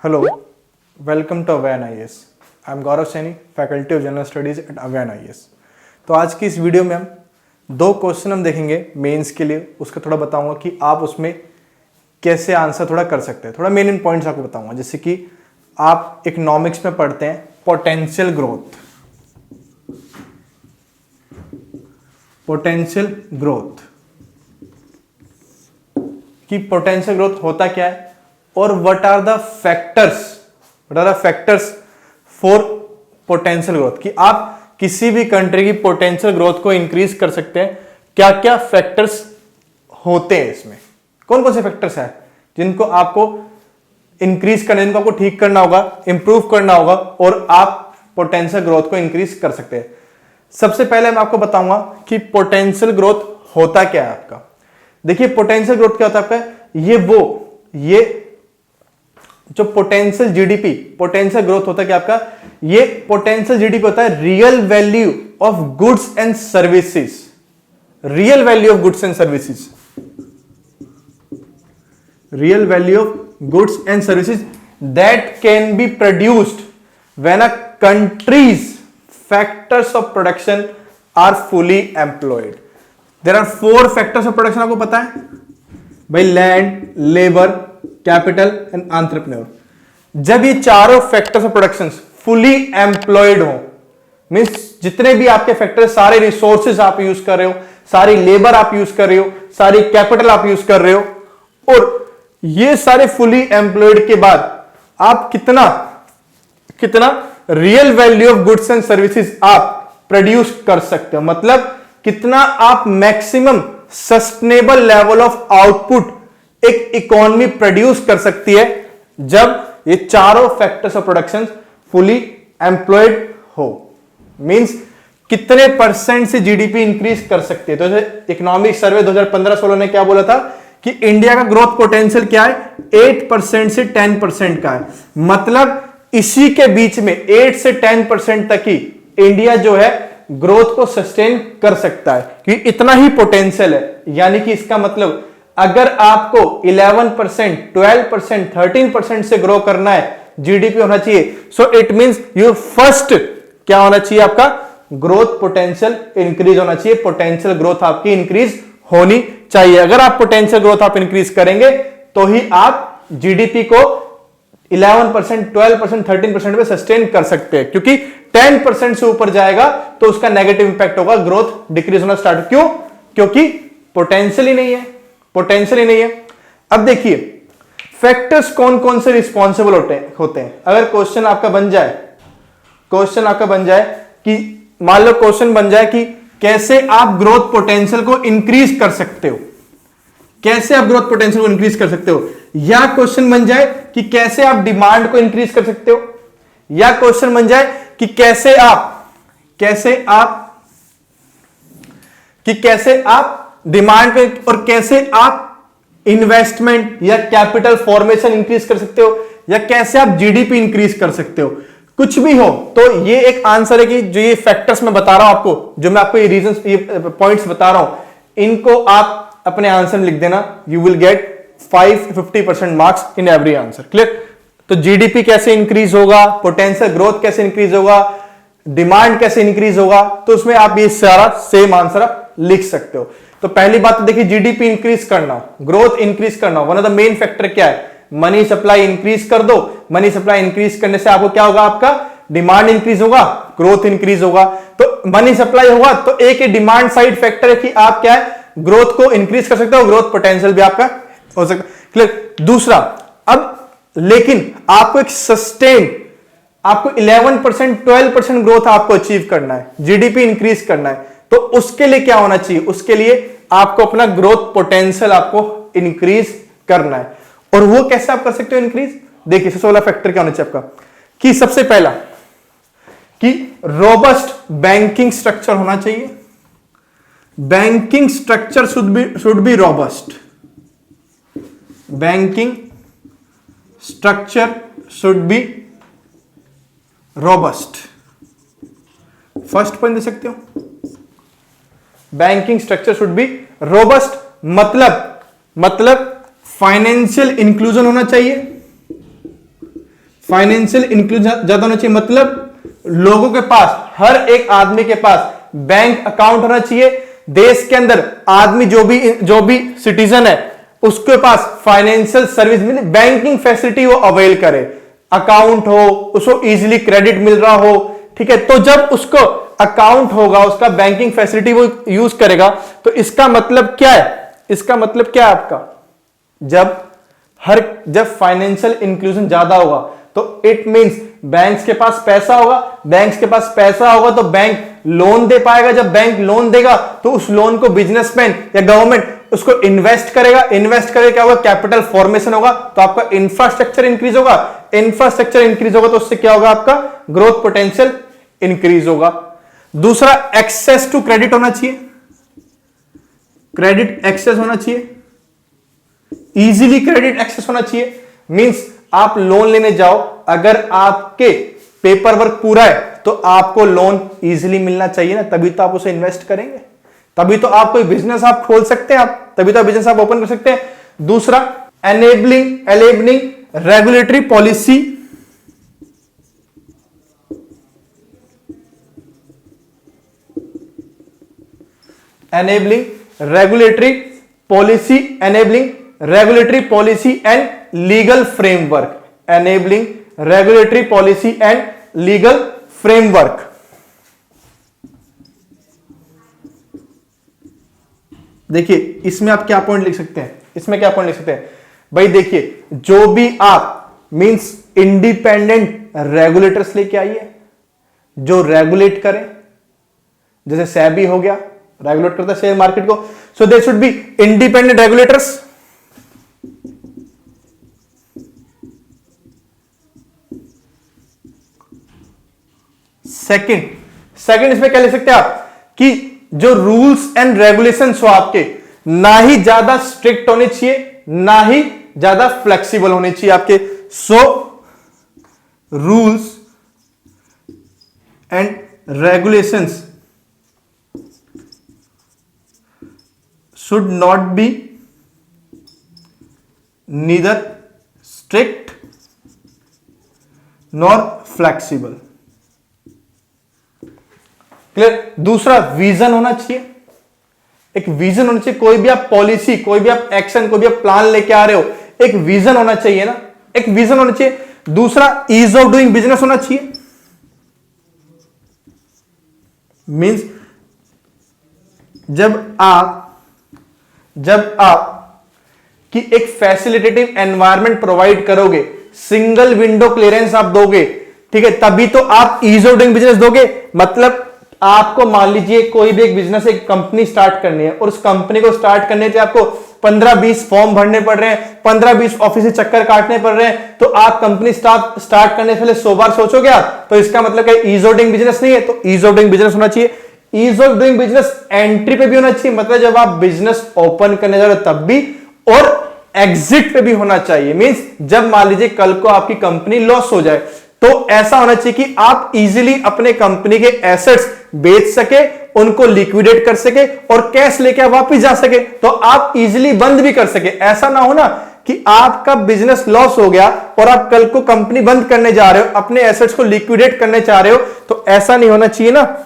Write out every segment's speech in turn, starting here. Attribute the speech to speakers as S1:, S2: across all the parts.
S1: Hello, welcome to Avan IAS. I am Gaurav Saini, Faculty of General Studies at Avan IAS. तो आज की इस video में हम दो क्वेश्चन हम देखेंगे मेंस के लिए, उसका थोड़ा बताऊंगा कि आप उसमें कैसे आंसर थोड़ा कर सकते हैं। थोड़ा मेन इन पॉइंट्स आपको बताऊंगा, जैसे कि आप इकोनॉमिक्स में पढ़ते हैं पोटेंशियल ग्रोथ, पोटेंशियल ग्रोथ कि पोटेंशियल ग्रोथ होता क्या है और what are the factors for potential growth, कि आप किसी भी कंट्री की पोटेंशियल ग्रोथ को इंक्रीज कर सकते हैं। क्या क्या फैक्टर्स होते हैं इसमें, कौन कौन से फैक्टर्स हैं जिनको आपको इंक्रीज करना, जिनको आपको ठीक करना होगा, इंप्रूव करना होगा और आप पोटेंशियल ग्रोथ को इंक्रीज कर सकते हैं। सबसे पहले मैं आपको बताऊंगा कि पोटेंशियल ग्रोथ होता क्या है आपका। देखिए पोटेंशियल ग्रोथ क्या होता है आपका, ये जो पोटेंशियल जीडीपी, पोटेंशियल ग्रोथ होता है क्या आपका, ये पोटेंशियल जीडीपी होता है real value of goods and services, real value of goods and services, real value of goods and services that can be produced when a country's factors of production are fully employed. There are 4 factors of production, आपको पता है भाई, land, labour, capital and entrepreneur. जब ये चारों factors of production fully employed हो, means जितने भी आपके फैक्टर, सारे रिसोर्सेज आप यूज कर रहे हो, सारी लेबर आप यूज कर रहे हो, सारी कैपिटल आप यूज कर रहे हो, और ये सारे फुली एम्प्लॉयड के बाद आप कितना real value of goods and services आप प्रोड्यूस कर सकते हो। मतलब कितना आप maximum sustainable level of output एक इकोनॉमी प्रोड्यूस कर सकती है जब ये चारों factors of production fully employed हो। मींस कितने परसेंट से जीडीपी इंक्रीज कर सकती है। तो जैसे इकोनॉमिक सर्वे 2015-16 ने क्या बोला था कि इंडिया का ग्रोथ पोटेंशियल क्या है, 8% से 10% का है। मतलब इसी के बीच में 8 से 10% तक ही इंडिया जो है ग्रोथ को सस्टेन कर सकता है, क्योंकि इतना ही पोटेंशियल है। यानी कि इसका मतलब अगर आपको 11%, 12%, 13% से ग्रो करना है, जीडीपी होना चाहिए, so it means you first क्या होना चाहिए, आपका ग्रोथ पोटेंशियल इंक्रीज होना चाहिए। पोटेंशियल ग्रोथ आपकी इंक्रीज होनी चाहिए। अगर आप पोटेंशियल ग्रोथ आप इंक्रीज करेंगे तो ही आप जीडीपी को 11%, 12%, 13% पे सस्टेन कर सकते हैं, क्योंकि 10% से ऊपर जाएगा तो उसका नेगेटिव इंपैक्ट होगा, ग्रोथ डिक्रीज होना स्टार्ट। क्यों? क्योंकि पोटेंशियल ही नहीं है, पोटेंशियल ही नहीं है। अब देखिए फैक्टर्स कौन कौन से रिस्पॉन्सिबल होते हैं। अगर क्वेश्चन आपका बन जाए कि मान लो क्वेश्चन बन जाए कि कैसे आप ग्रोथ पोटेंशियल को इंक्रीज कर सकते हो, कैसे आप ग्रोथ पोटेंशियल को इंक्रीज कर सकते हो, या क्वेश्चन बन जाए कि कैसे आप डिमांड को इंक्रीज कर सकते हो, या क्वेश्चन बन जाए कि कैसे आप डिमांड पे और कैसे आप इन्वेस्टमेंट या कैपिटल फॉर्मेशन इंक्रीज कर सकते हो, या कैसे आप जीडीपी इंक्रीज कर सकते हो। कुछ भी हो तो ये एक आंसर है कि जो ये फैक्टर्स मैं बता रहा हूं आपको, जो मैं आपको ये रीजंस, ये पॉइंट्स बता रहा हूं, इनको आप अपने आंसर में लिख देना। You will get 50% marks in every answer. Clear? तो जीडीपी कैसे इंक्रीज होगा, पोटेंशियल ग्रोथ कैसे इंक्रीज होगा, डिमांड कैसे इंक्रीज होगा, तो उसमें आप ये सारा सेम आंसर आप लिख सकते हो। तो पहली बात तो देखिए, जीडीपी इंक्रीज करना, ग्रोथ इंक्रीज करना, one of the main factor क्या है, मनी सप्लाई इंक्रीज कर दो। मनी सप्लाई इंक्रीज करने से आपको क्या होगा, आपका डिमांड इंक्रीज होगा, ग्रोथ इंक्रीज होगा। तो मनी सप्लाई होगा तो एक डिमांड साइड फैक्टर है कि आप क्या है, ग्रोथ को इंक्रीज कर सकते हो, ग्रोथ पोटेंशियल भी आपका हो सकता है। क्लियर? दूसरा, अब लेकिन आपको एक सस्टेन, आपको 11%, 12% ग्रोथ आपको अचीव करना है, जीडीपी इंक्रीज करना है, तो उसके लिए क्या होना चाहिए, उसके लिए आपको अपना ग्रोथ पोटेंशियल आपको इंक्रीज करना है। और वो कैसे आप कर सकते हो इंक्रीज? देखिए सबसे पहला फैक्टर क्या होना चाहिए आपका, कि सबसे पहला कि रोबस्ट बैंकिंग स्ट्रक्चर होना चाहिए। Banking structure should be robust, banking structure should be robust. First point दे सकते हो, banking structure should be robust. मतलब फाइनेंशियल इंक्लूजन होना चाहिए, फाइनेंशियल इंक्लूजन ज्यादा होना चाहिए, मतलब लोगों के पास, हर एक आदमी के पास बैंक अकाउंट होना चाहिए। देश के अंदर आदमी जो भी सिटीजन है उसके पास फाइनेंशियल सर्विस बैंकिंग फैसिलिटी वो अवेल करे, अकाउंट हो, उसको इजीली क्रेडिट मिल रहा हो, ठीक है। तो जब उसको अकाउंट होगा, उसका बैंकिंग फैसिलिटी वो यूज करेगा, तो इसका मतलब क्या है, इसका मतलब क्या है आपका, जब फाइनेंशियल इंक्लूजन ज्यादा होगा तो इट मींस बैंक्स के पास पैसा होगा, बैंक्स के पास पैसा होगा तो बैंक लोन दे पाएगा, जब बैंक लोन देगा तो उस लोन को बिजनेसमैन या गवर्नमेंट उसको इन्वेस्ट करेगा, इन्वेस्ट करके क्या होगा, कैपिटल फॉर्मेशन होगा, तो आपका इंफ्रास्ट्रक्चर इंक्रीज होगा, इंफ्रास्ट्रक्चर इंक्रीज होगा तो उससे क्या होगा, आपका ग्रोथ पोटेंशियल इंक्रीज होगा। दूसरा, एक्सेस टू क्रेडिट होना चाहिए, क्रेडिट एक्सेस होना चाहिए, इजीली क्रेडिट एक्सेस होना चाहिए। मींस आप लोन लेने जाओ, अगर आपके पेपर वर्क पूरा है तो आपको लोन इजीली मिलना चाहिए ना, तभी तो आप उसे इन्वेस्ट करेंगे, तभी तो आप कोई बिजनेस आप खोल सकते हैं, आप तभी तो बिजनेस आप ओपन कर सकते हैं। दूसरा, enabling regulatory policy, enabling regulatory policy and legal framework, enabling regulatory policy and legal framework। देखिए इसमें आप क्या पॉइंट लिख सकते हैं, इसमें क्या पॉइंट लिख सकते हैं भाई, देखिए जो भी आप मींस इंडिपेंडेंट रेगुलेटर्स लेके आइए जो रेगुलेट करें, जैसे सेबी हो गया, रेगुलेट करता है शेयर मार्केट को, so there should be independent regulators. Second इसमें क्या लिख सकते हैं आप कि जो रूल्स एंड रेगुलेशंस हो आपके, ना ही ज्यादा स्ट्रिक्ट होने चाहिए ना ही ज्यादा फ्लेक्सिबल होने चाहिए आपके। So rules and regulations should not be neither strict nor flexible। Clear. दूसरा, विजन होना चाहिए, एक विजन होना चाहिए, कोई भी आप पॉलिसी, कोई भी आप एक्शन, कोई भी आप प्लान लेके आ रहे हो, एक विजन होना चाहिए ना, एक विजन होना चाहिए। दूसरा, ईज ऑफ डूइंग बिजनेस होना चाहिए, मींस जब आप कि एक फैसिलिटेटिव एनवायरनमेंट प्रोवाइड करोगे, सिंगल विंडो क्लियरेंस आप दोगे, ठीक है, तभी तो आप ईज ऑफ डूइंग बिजनेस दोगे। मतलब आपको मान लीजिए कोई भी एक बिजनेस, एक कंपनी स्टार्ट करनी है और उस कंपनी को स्टार्ट करने के लिए आपको 15-20 फॉर्म भरने पड़ रहे हैं, 15-20 ऑफिस से चक्कर काटने पड़ रहे हैं, तो आप कंपनी स्टार्ट करने से पहले 100 बार सोचोगे आप, तो इसका मतलब क्या, ईज ऑफ डूइंग बिजनेस नहीं है, तो ईज ऑफ डूइंग बिजनेस होना चाहिए। Ease of doing business entry पे भी होना चाहिए, मतलब जब आप बिजनेस ओपन करने जा रहे हो तब भी, और एग्जिट पे भी होना चाहिए, मींस जब मान लीजिए कल को आपकी कंपनी लॉस हो जाए तो ऐसा होना चाहिए कि आप इजीली अपने कंपनी के एसेट्स बेच सके, उनको लिक्विडेट कर सके और कैश लेके वापस जा सके, तो आप इजीली बंद भी कर सके। ऐसा ना हो ना कि आपका बिजनेस लॉस हो गया और आप कल को कंपनी बंद करने जा रहे हो, अपने एसेट्स को लिक्विडेट करने चाह रहे हो, तो ऐसा नहीं होना चाहिए ना,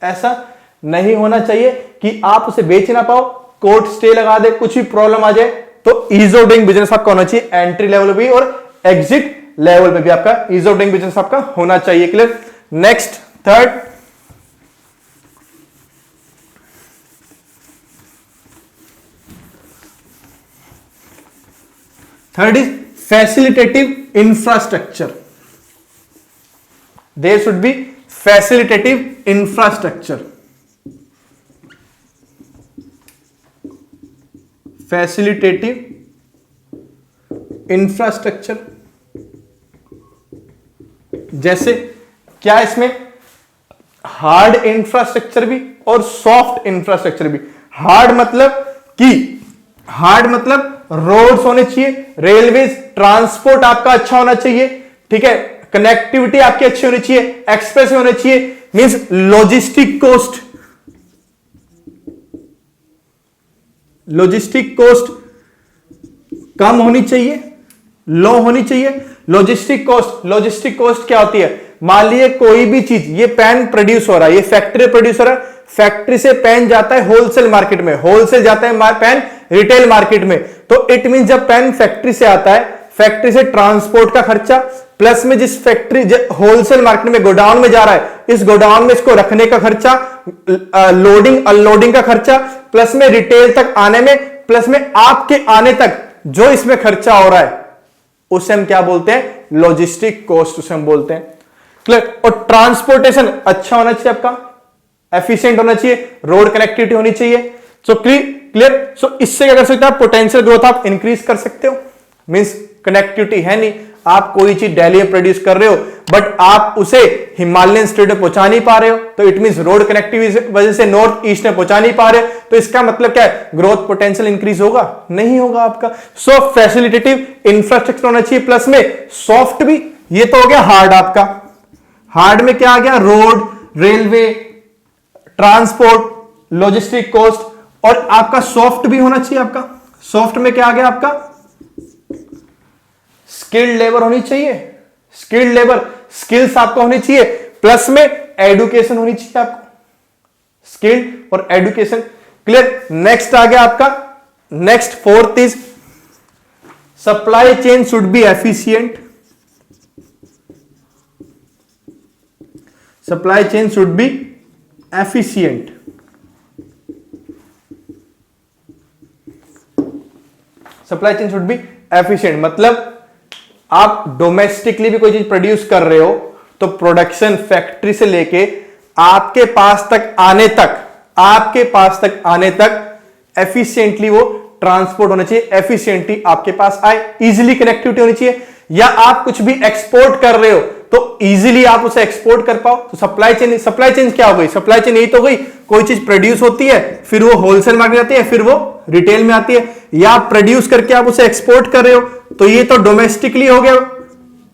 S1: ऐसा नहीं होना चाहिए कि आप उसे बेच ना पाओ, कोर्ट स्टे लगा दे, कुछ भी प्रॉब्लम आ जाए। तो ईज ऑफ डूइंग बिजनेस आपका होना चाहिए, एंट्री लेवल पे भी और एग्जिट लेवल पे भी आपका ईज ऑफ डूइंग बिजनेस आपका होना चाहिए। Clear. Next, third is facilitative infrastructure. There should be facilitative infrastructure, facilitative infrastructure. जैसे क्या, इसमें हार्ड इंफ्रास्ट्रक्चर भी और सॉफ्ट इंफ्रास्ट्रक्चर भी। हार्ड मतलब रोड्स होने चाहिए, रेलवेज, ट्रांसपोर्ट आपका अच्छा होना चाहिए, ठीक है, कनेक्टिविटी आपकी अच्छी होनी चाहिए, एक्सप्रेस होने चाहिए, मींस लॉजिस्टिक कॉस्ट कम होनी चाहिए, लो होनी चाहिए। लॉजिस्टिक कॉस्ट क्या होती है? मान लीजिए कोई भी चीज, ये पेन प्रोड्यूस हो रहा है, ये फैक्ट्री प्रोड्यूस हो रहा है, फैक्ट्री से पेन जाता है होलसेल मार्केट में, होलसेल जाता है पेन रिटेल मार्केट में। तो इट मीन जब पेन फैक्ट्री से आता है, फैक्ट्री से ट्रांसपोर्ट का खर्चा प्लस में जिस फैक्ट्री होलसेल मार्केट में गोडाउन में जा रहा है, इस गोडाउन में इसको रखने का खर्चा, लोडिंग अनलोडिंग का खर्चा, प्लस में रिटेल तक आने में, प्लस में आपके आने तक जो इसमें खर्चा हो रहा है, उसे हम क्या बोलते हैं? लॉजिस्टिक कॉस्ट उसे हम बोलते हैं। क्लियर? और ट्रांसपोर्टेशन अच्छा होना चाहिए आपका, एफिशिएंट होना चाहिए, रोड कनेक्टिविटी होनी चाहिए। So clear? सो इससे क्या कर सकते हो आप? पोटेंशियल ग्रोथ आप इंक्रीज कर सकते हो। मींस कनेक्टिविटी है नहीं, आप कोई चीज दिल्ली में प्रोड्यूस कर रहे हो बट आप उसे हिमालयन स्टेट में पहुंचा नहीं पा रहे हो, तो इट मींस रोड कनेक्टिविटी वजह से नॉर्थ ईस्ट में पहुंचा नहीं पा रहे हो, तो इसका मतलब क्या है? ग्रोथ पोटेंशियल इंक्रीज होगा? नहीं होगा आपका। सो फैसिलिटेटिव इंफ्रास्ट्रक्चर होना चाहिए, प्लस में सॉफ्ट भी। ये तो हो गया हार्ड आपका। हार्ड में क्या आ गया? Road, railway, transport, logistic cost, और आपका सॉफ्ट भी होना चाहिए आपका। सॉफ्ट में क्या आ गया आपका? स्किल्ड लेबर होनी चाहिए, स्किल्ड लेबर, स्किल्स आपको होनी चाहिए, प्लस में एडुकेशन होनी चाहिए आपको, स्किल्ड और एडुकेशन। क्लियर? नेक्स्ट आ गया आपका, next fourth is supply chain should be efficient. Supply chain should be efficient. Supply chain should be efficient मतलब आप डोमेस्टिकली भी कोई चीज प्रोड्यूस कर रहे हो तो प्रोडक्शन फैक्ट्री से लेके आपके पास तक आने तक एफिशिएंटली वो ट्रांसपोर्ट होना चाहिए, एफिशिएंटली आपके पास आए, इजीली कनेक्टिविटी होनी चाहिए। या आप कुछ भी एक्सपोर्ट कर रहे हो तो इजीली आप उसे एक्सपोर्ट कर पाओ। तो सप्लाई चेन क्या हो गई? सप्लाई चेन यही तो गई, कोई चीज प्रोड्यूस होती है, फिर वो होलसेल मार्केट जाती है, फिर वो रिटेल में आती है, या आप प्रोड्यूस करके आप उसे एक्सपोर्ट कर रहे हो, तो ये तो डोमेस्टिकली हो गया,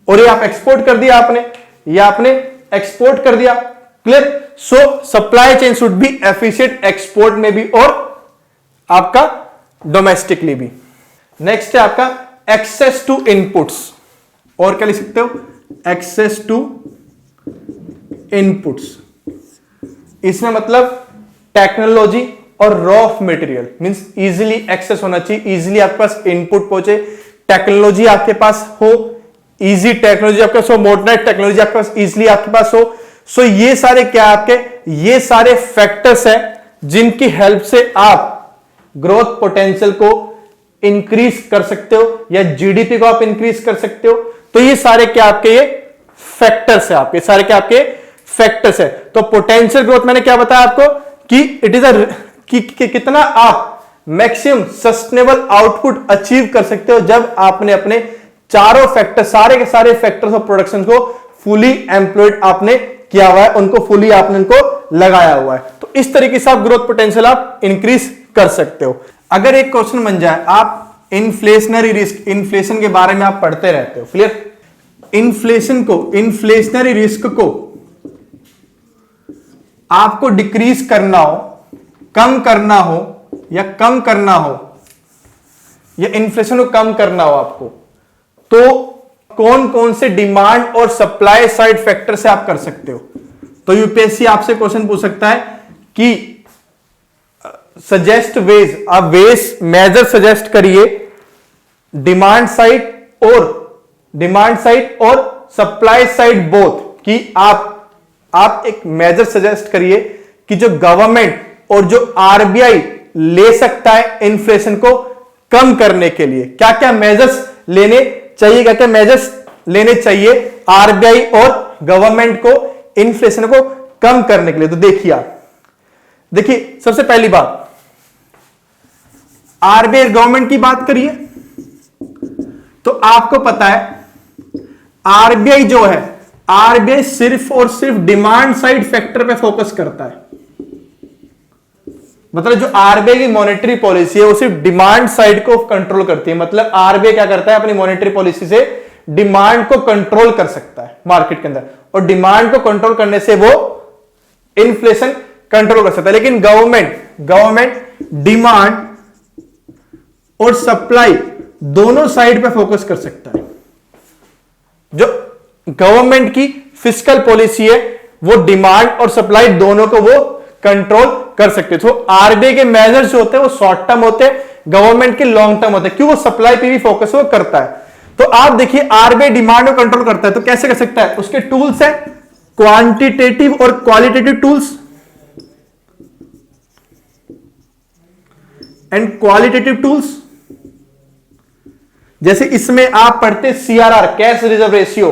S1: और ये आप एक्सपोर्ट कर दिया आपने, या आपने एक्सपोर्ट कर दिया। Clear? So supply chain should be efficient export में भी और आपका डोमेस्टिकली भी। नेक्स्ट है आपका एक्सेस टू इनपुट्स, और क्या लिख सकते हो? Access to inputs. इसमें मतलब टेक्नोलॉजी और raw of material, means easily access होना चाहिए, इजीली आपके पास इनपुट पहुंचे, टेक्नोलॉजी आपके पास हो, इजी टेक्नोलॉजी आपके पास हो, मॉडर्न टेक्नोलॉजी आपके पास इजीली आपके पास हो। सो ये सारे क्या आपके? ये सारे फैक्टर्स हैं जिनकी हेल्प से आप ग्रोथ पोटेंशियल को इंक्रीज कर सकते हो, या जीडीपी को आप इंक्रीज कर सकते हो। तो ये सारे क्या आपके? ये फैक्टर्स है आपके, सारे क्या आपके? फैक्टर्स है। तो पोटेंशियल ग्रोथ मैंने क्या बताया आपको कि इट इज कितना आप मैक्सिमम सस्टेनेबल आउटपुट अचीव कर सकते हो जब आपने अपने चारों फैक्टर, सारे के सारे फैक्टर्स ऑफ प्रोडक्शन को फुली एम्प्लॉयड आपने किया हुआ है, उनको फुली आपने उनको लगाया हुआ है। तो इस तरीके से आप ग्रोथ पोटेंशियल आप इंक्रीज कर सकते हो। अगर एक क्वेश्चन बन जाए, आप इन्फ्लेशनरी रिस्क, इन्फ्लेशन के बारे में आप पढ़ते रहते हो, क्लियर? इन्फ्लेशनरी रिस्क को आपको डिक्रीज करना हो, कम करना हो, या इन्फ्लेशन को कम करना हो आपको, तो कौन कौन से डिमांड और सप्लाई साइड फैक्टर से आप कर सकते हो? तो यूपीएससी आपसे क्वेश्चन पूछ सकता है कि सजेस्ट वेज, आप वेज मेजर सजेस्ट करिए डिमांड साइड और सप्लाई साइड बोथ, कि आप एक मेजर सजेस्ट करिए कि जो गवर्नमेंट और जो आरबीआई ले सकता है इन्फ्लेशन को कम करने के लिए, क्या क्या मेजर्स लेने चाहिए आरबीआई और गवर्नमेंट को इन्फ्लेशन को कम करने के लिए। तो देखिए सबसे पहली बात, आरबीआई गवर्नमेंट की बात करिए तो आपको पता है आरबीआई जो है, आरबीआई सिर्फ और सिर्फ डिमांड साइड फैक्टर पे फोकस करता है। मतलब जो आरबीआई की मॉनेटरी पॉलिसी है वो सिर्फ डिमांड साइड को कंट्रोल करती है। मतलब आरबीआई क्या करता है, अपनी मॉनेटरी पॉलिसी से डिमांड को कंट्रोल कर सकता है मार्केट के अंदर, और डिमांड को कंट्रोल करने से वो इन्फ्लेशन कंट्रोल कर सकता है। लेकिन गवर्नमेंट डिमांड और सप्लाई दोनों साइड पे फोकस कर सकता है। जो गवर्नमेंट की फिस्कल पॉलिसी है वो डिमांड और सप्लाई दोनों को वो कंट्रोल कर सकते। तो आरबीआई के मेजर्स जो होते हैं वो शॉर्ट टर्म होते हैं, गवर्नमेंट के लॉन्ग टर्म होते हैं, क्यों? वो सप्लाई पे भी फोकस वो करता है। तो आप देखिए आरबीआई डिमांड को कंट्रोल करता है, तो कैसे कर सकता है? उसके टूल्स है क्वांटिटेटिव और qualitative tools and qualitative tools. जैसे इसमें आप पढ़ते CRR cash reserve ratio,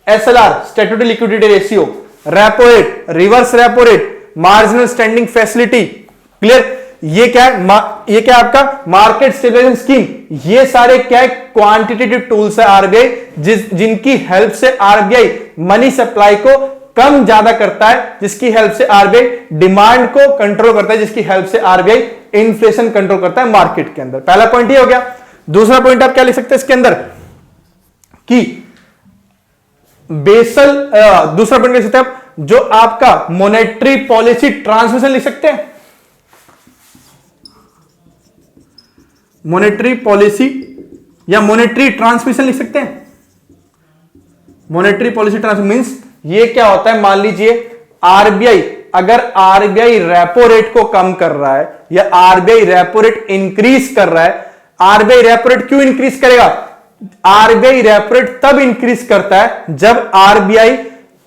S1: SLR statutory liquidity ratio, repo rate, reverse repo rate, marginal standing facility. Clear? ये क्या है? ये क्या है आपका? Market stabilization scheme. ये सारे क्या है? क्वांटिटेटिव टूल्स है आरबीआई, जिनकी हेल्प से आरबीआई मनी सप्लाई को कम ज्यादा करता है, जिसकी हेल्प से आरबीआई डिमांड को कंट्रोल करता है, जिसकी हेल्प से आरबीआई इन्फ्लेशन कंट्रोल करता है मार्केट के अंदर। पहला पॉइंट ये हो गया। दूसरा पॉइंट आप क्या लिख सकते हैं इसके अंदर कि बेसल, दूसरा पॉइंट लिख सकते हैं आप जो आपका मॉनेटरी पॉलिसी ट्रांसमिशन लिख सकते हैं। मॉनेटरी पॉलिसी या मॉनेटरी ट्रांसमिशन लिख सकते हैं। मॉनेटरी पॉलिसी ट्रांसमिशन मींस ये क्या होता है? मान लीजिए आरबीआई, अगर आरबीआई रेपो रेट को कम कर रहा है या आरबीआई रेपो रेट इंक्रीज कर रहा है। आरबीआई रेपो रेट क्यों इंक्रीज करेगा? आरबीआई रेपो रेट तब इंक्रीज करता है जब आरबीआई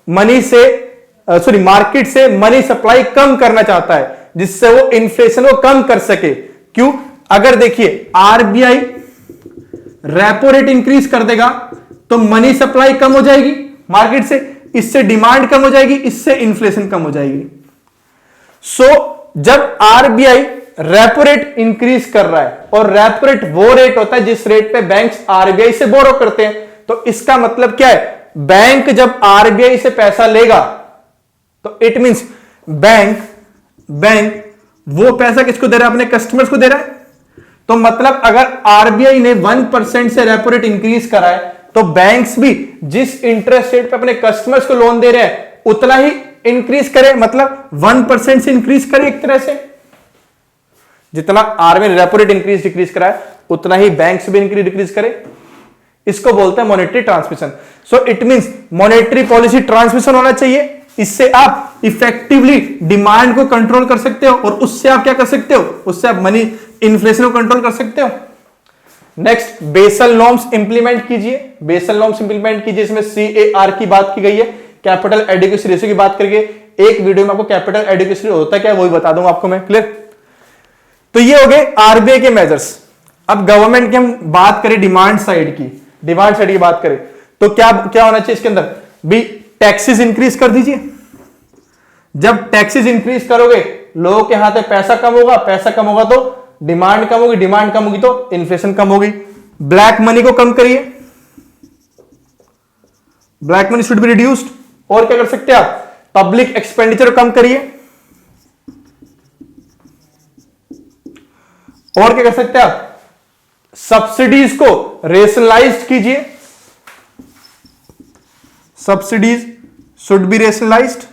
S1: मनी से मार्केट से मनी सप्लाई कम करना चाहता है, जिससे वो इन्फ्लेशन को कम कर सके। क्यों? अगर देखिए आरबीआई रेपो रेट इंक्रीज कर देगा तो मनी सप्लाई कम हो जाएगी मार्केट से, इससे डिमांड कम हो जाएगी, इससे इन्फ्लेशन कम हो जाएगी। जब आरबीआई रेपो रेट इंक्रीज कर रहा है, और रेपो रेट वो रेट होता है जिस रेट पे बैंक्स आरबीआई से बोरो करते हैं, तो इसका मतलब क्या है? बैंक जब आरबीआई से पैसा लेगा तो इट मींस बैंक वो पैसा किसको दे रहा है? अपने कस्टमर्स को दे रहा है। तो मतलब अगर आरबीआई ने 1% से रेपो रेट इंक्रीज करा है, तो बैंक्स भी जिस इंटरेस्ट रेट पे अपने कस्टमर्स को लोन दे रहे हैं उतना ही इंक्रीज करे, मतलब 1% से इंक्रीज करे। एक तरह से जितना RBI repo rate increase decrease करा है उतना ही बैंक्स भी इंक्रीज डिक्रीज करे। इसको बोलते हैं monetary transmission. So it means monetary policy transmission होना चाहिए। इससे आप इफेक्टिवली डिमांड को कंट्रोल कर सकते हो, और उससे आप क्या कर सकते हो? उससे आप मनी इन्फ्लेशन को कंट्रोल कर सकते हो। नेक्स्ट, बेसल नॉर्म्स इंप्लीमेंट कीजिए। बेसल नॉर्म्स इंप्लीमेंट कीजिए, इसमें CAR की बात की गई है, कैपिटल एडिक्वेसी रेशियो की बात करके। एक वीडियो में आपको कैपिटल एडिक्वेसी होता है क्या वो भी बता दूंगा आपको मैं। क्लियर? तो ये हो गए आरबीआई के मेजर्स। अब गवर्नमेंट की हम बात करें डिमांड साइड की, बात करें तो क्या होना चाहिए इसके अंदर भी? टैक्सेस इंक्रीज कर दीजिए। जब टैक्सेस इंक्रीज करोगे लोगों के हाथ में पैसा कम होगा, पैसा कम होगा तो डिमांड कम होगी, डिमांड कम होगी तो इन्फ्लेशन कम होगी। ब्लैक मनी को कम करिए, black money should be reduced. और क्या कर सकते हैं आप? पब्लिक एक्सपेंडिचर को कम करिए। और क्या कर सकते हैं आप? सब्सिडीज को रेशनलाइज कीजिए। Subsidies should be rationalised.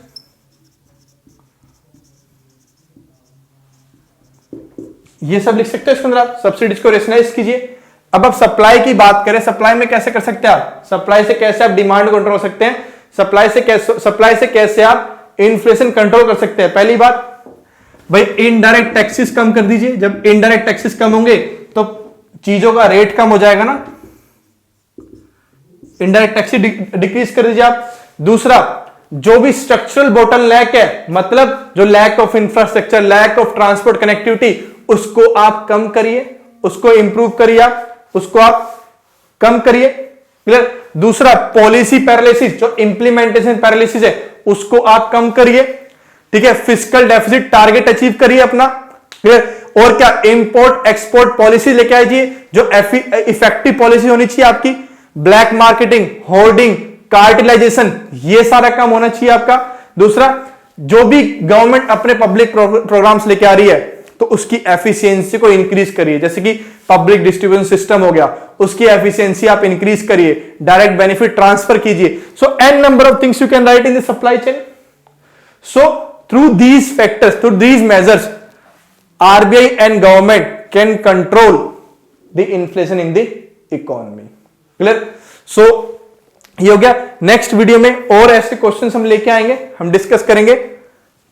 S1: ये सब लिख सकते हैं इसके अंदर आप, सब्सिडीज को रेशनलाइज कीजिए। अब आप सप्लाई की बात करें, सप्लाई में कैसे कर सकते हैं आप? सप्लाई से कैसे आप डिमांड कंट्रोल कर सकते हैं? सप्लाई से कैसे आप इन्फ्लेशन कंट्रोल कर सकते हैं? पहली बात भाई, इनडायरेक्ट टैक्सेस कम कर दीजिए। जब इनडायरेक्ट टैक्सेस कम होंगे तो चीजों का रेट कम हो जाएगा ना, इनडायरेक्ट टैक्सेस डिक्रीज कर दीजिए आप। दूसरा, जो भी स्ट्रक्चरल बोटलनेक है, मतलब जो lack of infrastructure, lack of transport connectivity, उसको आप कम करिए, उसको इंप्रूव करिए, उसको आप कम करिए। क्लियर? दूसरा, पॉलिसी पैरालिसिस, जो इंप्लीमेंटेशन पैरालिसिस है उसको आप कम करिए। ठीक है? फिस्कल डेफिसिट टारगेट अचीव करिए अपना। क्लियर? और क्या? इंपोर्ट एक्सपोर्ट पॉलिसी लेके आइए, जो इफेक्टिव पॉलिसी होनी चाहिए आपकी। ब्लैक मार्केटिंग, होर्डिंग, कार्टेलाइजेशन, ये सारा काम होना चाहिए आपका। दूसरा, जो भी गवर्नमेंट अपने पब्लिक प्रोग्राम्स लेके आ रही है तो उसकी एफिशिएंसी को इंक्रीज करिए। जैसे कि पब्लिक डिस्ट्रीब्यूशन सिस्टम हो गया, उसकी एफिशिएंसी आप इंक्रीज करिए, डायरेक्ट बेनिफिट ट्रांसफर कीजिए। So an number of things you can write in the supply chain. So through these factors, through these measures, RBI and government can control the inflation in the economy. Clear? So ये हो गया। Next video में और ऐसे questions हम लेके आएंगे, हम डिस्कस करेंगे।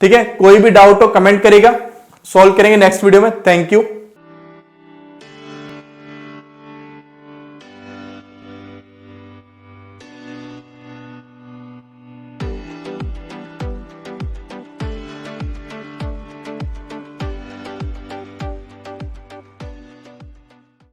S1: ठीक है, कोई भी डाउट हो कमेंट करेगा, सॉल्व करेंगे नेक्स्ट वीडियो में। Thank you.